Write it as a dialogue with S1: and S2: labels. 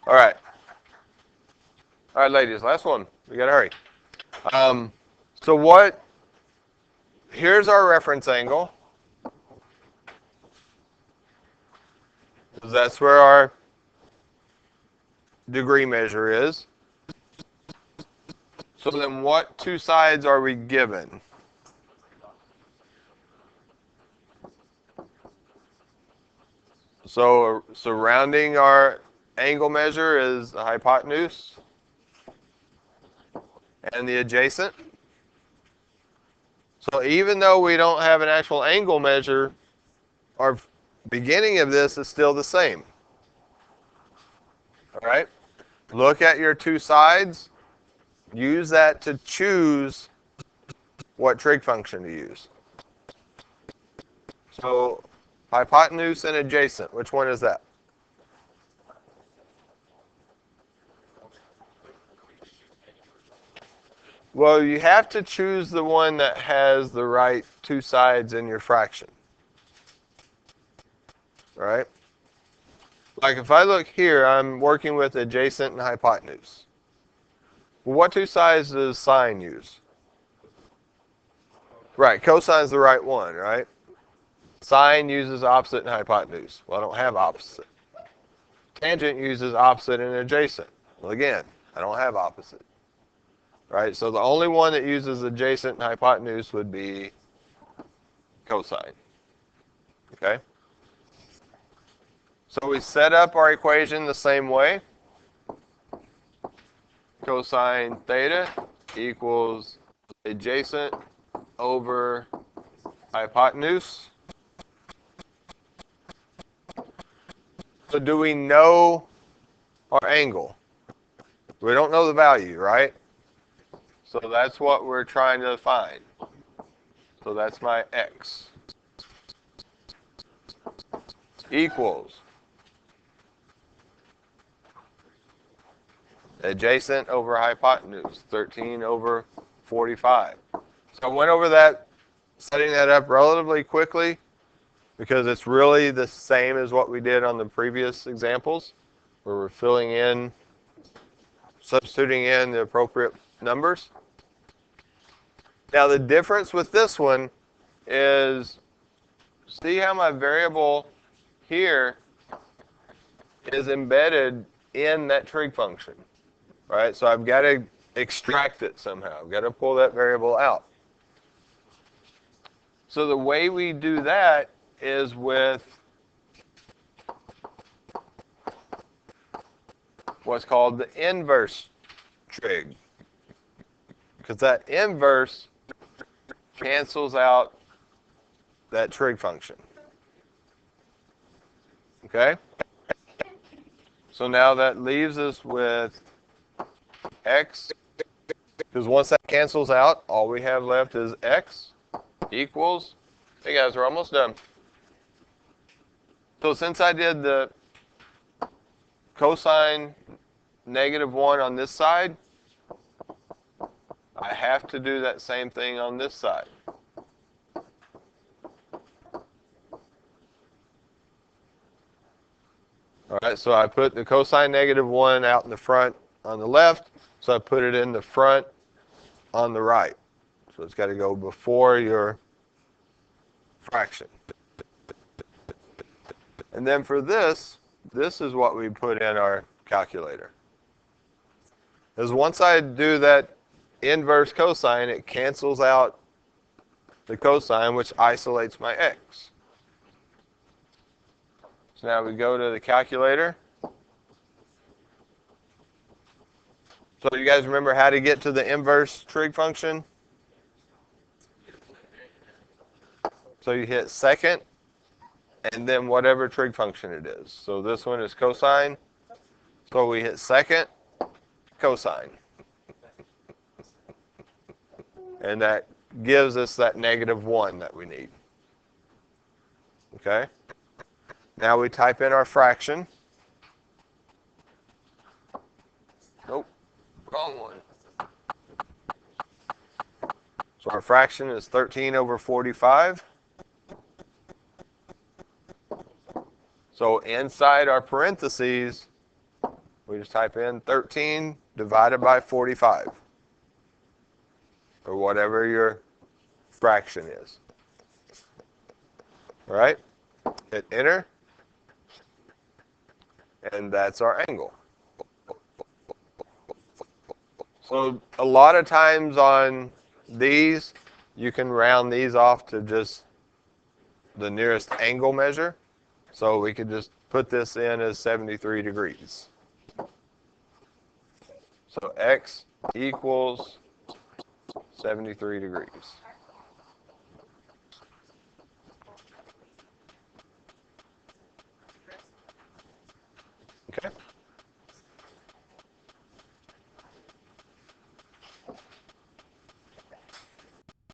S1: All right. All right, ladies, last one. We got to hurry. So here's our reference angle. That's where our degree measure is. So then what two sides are we given? So surrounding our angle measure is the hypotenuse and the adjacent. So even though we don't have an actual angle measure, our beginning of this is still the same. All right? Look at your two sides. Use that to choose what trig function to use. So hypotenuse and adjacent, which one is that? Well, you have to choose the one that has the right two sides in your fraction. Right? Like if I look here, I'm working with adjacent and hypotenuse. Well, what two sides does sine use? Right, cosine is the right one, right? Sine uses opposite and hypotenuse. Well, I don't have opposite. Tangent uses opposite and adjacent. Well, again, I don't have opposite. Right, so the only one that uses adjacent and hypotenuse would be cosine. Okay? So we set up our equation the same way. Cosine theta equals adjacent over hypotenuse. So do we know our angle? We don't know the value, right? So that's what we're trying to find. So that's my x. Equals adjacent over hypotenuse, 13 over 45. So I went over that, setting that up relatively quickly because it's really the same as what we did on the previous examples, where we're filling in, substituting in the appropriate numbers. Now the difference with this one is, see how my variable here is embedded in that trig function, right? So I've got to extract it somehow. I've got to pull that variable out. So the way we do that is with what's called the inverse trig, because that inverse cancels out that trig function. Okay? So now that leaves us with x, because once that cancels out, all we have left is x equals, hey guys, we're almost done. So since I did the cosine -1 on this side, I have to do that same thing on this side. All right, so I put the cosine -1 out in the front on the left, so I put it in the front on the right. So it's got to go before your fraction. And then for this is what we put in our calculator. Because once I do that inverse cosine, it cancels out the cosine, which isolates my x. So now we go to the calculator. So you guys remember how to get to the inverse trig function? So you hit second, and then whatever trig function it is. So this one is cosine. So we hit second, cosine. And that gives us that -1 that we need. Okay? Now we type in our fraction. Nope, wrong one. So our fraction is 13 over 45. So inside our parentheses, We just type in 13 divided by 45, or whatever your fraction is. All right? Hit enter, and that's our angle. So a lot of times on these, you can round these off to just the nearest angle measure. So we could just put this in as 73 degrees. So x equals 73 degrees.